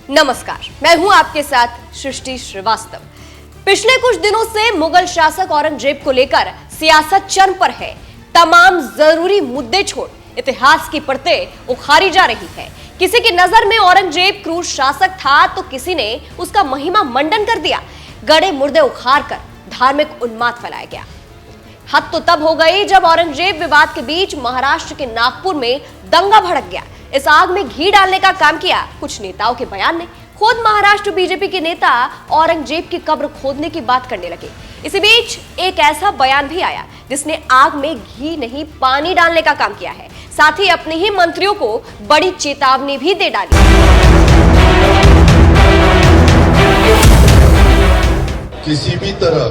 नमस्कार, मैं हूं आपके साथ सृष्टि श्रीवास्तव। पिछले कुछ दिनों से मुगल शासक औरंगजेब को लेकर सियासत चरम पर है। तमाम जरूरी मुद्दे छोड़ इतिहास की परतें उखाड़ी जा रही है। किसी की नजर में औरंगजेब क्रूर शासक था तो किसी ने उसका महिमा मंडन कर दिया। गड़े मुर्दे उखाड़ कर धार्मिक उन्माद फैलाया गया। हद तो तब हो गई जब औरंगजेब विवाद के बीच महाराष्ट्र के नागपुर में दंगा भड़क गया। इस आग में घी डालने का काम किया कुछ नेताओं के बयान ने। खुद महाराष्ट्र बीजेपी के नेता औरंगजेब की कब्र खोदने की बात करने लगे। इसी बीच एक ऐसा बयान भी आया जिसने आग में घी नहीं पानी डालने का काम किया है। साथ ही अपने ही मंत्रियों को बड़ी चेतावनी भी दे डाली। किसी भी तरह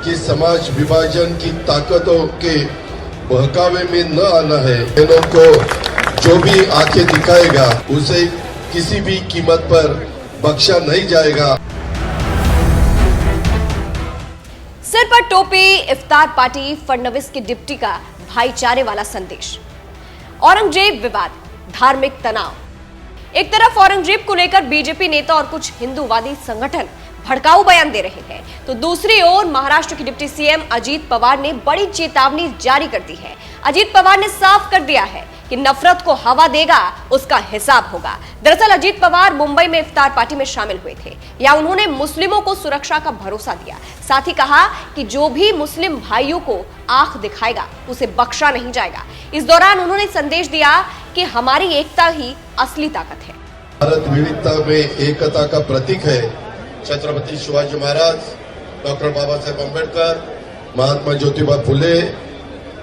की समाज विभाजन की ताकतों के बहकावे में न आना है। बहनों को जो भी आंखें दिखाएगा उसे किसी भी कीमत पर बख्शा नहीं जाएगा। सिर पर टोपी, इफ्तार पार्टी, फडणवीस की डिप्टी का भाईचारे वाला संदेश। औरंगजेब विवाद, धार्मिक तनाव। एक तरफ औरंगजेब को लेकर बीजेपी नेता और कुछ हिंदूवादी संगठन भड़काऊ बयान दे रहे हैं, तो दूसरी ओर महाराष्ट्र के डिप्टी सीएम अजीत पवार ने बड़ी चेतावनी जारी कर दी है। अजीत पवार ने साफ कर दिया है कि नफरत को हवा देगा उसका हिसाब होगा। दरअसल अजीत पवार मुंबई में इफ्तार पार्टी में शामिल हुए थे। या उन्होंने मुस्लिमों को सुरक्षा का भरोसा दिया। साथ ही कहा कि जो भी मुस्लिम भाइयों को आंख दिखाएगा उसे बख्शा नहीं जाएगा। इस दौरान उन्होंने संदेश दिया कि हमारी एकता ही असली ताकत है। भारत विविधता में एकता का प्रतीक है। छत्रपति शिवाजी महाराज, डॉक्टर बाबा साहेब अम्बेडकर, महात्मा ज्योतिबा फुले,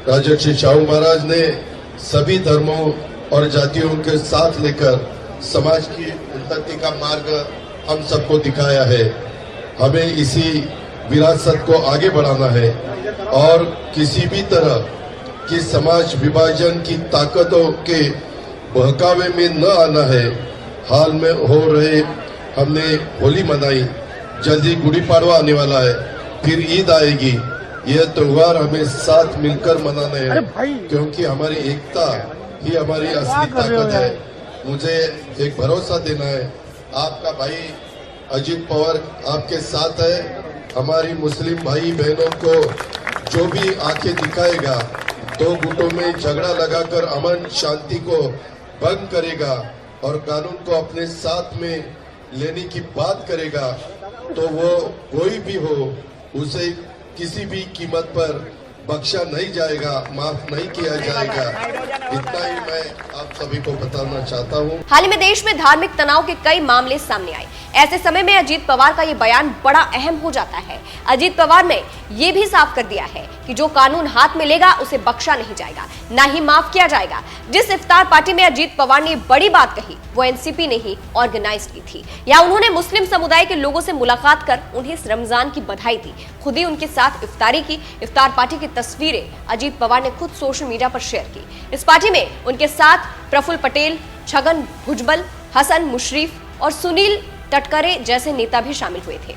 राजर्षि शाहू महाराज ने सभी धर्मों और जातियों के साथ लेकर समाज की उन्नति का मार्ग हम सबको दिखाया है। हमें इसी विरासत को आगे बढ़ाना है और किसी भी तरह की समाज विभाजन की ताकतों के बहकावे में न आना है। हाल में हो रहे हमने होली मनाई, जल्दी गुड़ी पाड़वा आने वाला है, फिर ईद आएगी। यह त्योहार हमें साथ मिलकर मनाना है क्योंकि हमारी एकता ही हमारी असली ताकत है। मुझे एक भरोसा देना है, आपका भाई अजीत पवार आपके साथ है। हमारी मुस्लिम भाई बहनों को जो भी आंखें दिखाएगा, दो गुटों में झगड़ा लगाकर अमन शांति को भंग करेगा और कानून को अपने साथ में लेने की बात करेगा, तो वो कोई भी हो उसे किसी भी कीमत पर बख्शा नहीं जाएगा, माफ नहीं किया जाएगा। इतना ही मैं आप सभी को बताना चाहता हूँ। हाल ही में देश में धार्मिक तनाव के कई मामले सामने आए। ऐसे समय में अजीत पवार का ये बयान बड़ा अहम हो जाता है। अजीत पवार ने ये भी साफ कर दिया है कि जो कानून हाथ में लेगा उसे बख्शा नहीं जाएगा, ना ही माफ किया जाएगा। जिस इफ्तार पार्टी में अजीत पवार ने बड़ी बात कही वो एनसीपी ने ही ऑर्गेनाइज की थी। या उन्होंने मुस्लिम समुदाय के लोगों से मुलाकात कर उन्हें रमजान की बधाई दी, खुद ही उनके साथ इफ्तारी की। इफ्तार पार्टी की तस्वीरें अजीत पवार ने खुद सोशल मीडिया पर शेयर की। इस पार्टी में उनके साथ प्रफुल्ल पटेल, छगन भुजबल, हसन मुशर्रफ और सुनील तटकरे जैसे नेता भी शामिल हुए थे।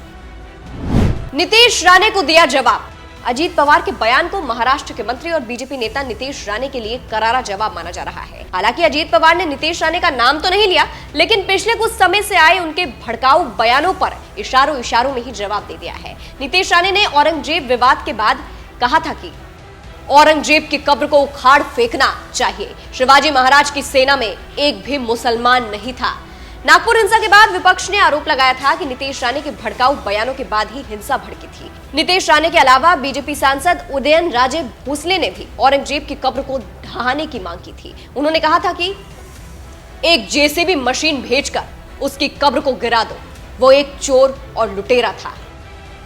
नीतीश राणे को दिया जवाब। अजीत पवार के बयान को महाराष्ट्र के मंत्री और बीजेपी नेता नीतीश राणे के लिए करारा जवाब माना जा रहा है। हालांकि अजीत पवार ने नीतीश राणे का नाम तो नहीं लिया, लेकिन पिछले कुछ समय से आए उनके भड़काऊ बयानों पर इशारों में ही जवाब दे दिया है। नीतीश राणे ने औरंगजेब विवाद के बाद कहा था कि औरंगजेब की कब्र को उखाड़ फेंकना चाहिए। शिवाजी महाराज की सेना में एक भी मुसलमान नहीं था। नागपुर हिंसा के बाद विपक्ष ने आरोप लगाया था कि नीतीश राणे के भड़काऊ बयानों के बाद ही हिंसा भड़की थी। नीतीश राणे के अलावा बीजेपी सांसद उदयन राजे भोसले ने भी औरंगजेब की कब्र को ढहाने की मांग की थी। उन्होंने कहा था कि एक जेसीबी मशीन भेजकर उसकी कब्र को गिरा दो, वो एक चोर और लुटेरा था।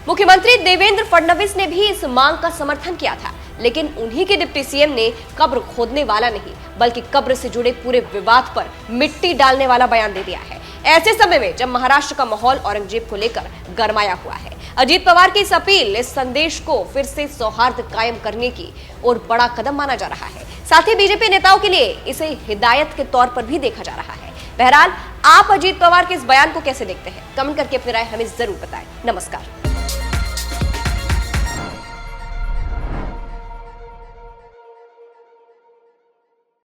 मुख्यमंत्री देवेंद्र फडणवीस ने भी इस मांग का समर्थन किया था, लेकिन उन्हीं के डिप्टी सीएम ने कब्र खोदने वाला नहीं बल्कि कब्र से जुड़े पूरे विवाद पर मिट्टी डालने वाला बयान दे दिया है। ऐसे समय में जब महाराष्ट्र का माहौल औरंगजेब को लेकर गरमाया हुआ है, अजीत पवार की इस अपील, इस संदेश को फिर से सौहार्द कायम करने की ओर बड़ा कदम माना जा रहा है। साथ ही बीजेपी नेताओं के लिए इसे हिदायत के तौर पर भी देखा जा रहा है। बहरहाल, आप अजीत पवार के इस बयान को कैसे देखते हैं? कमेंट करके अपनी राय हमें जरूर बताएं। नमस्कार।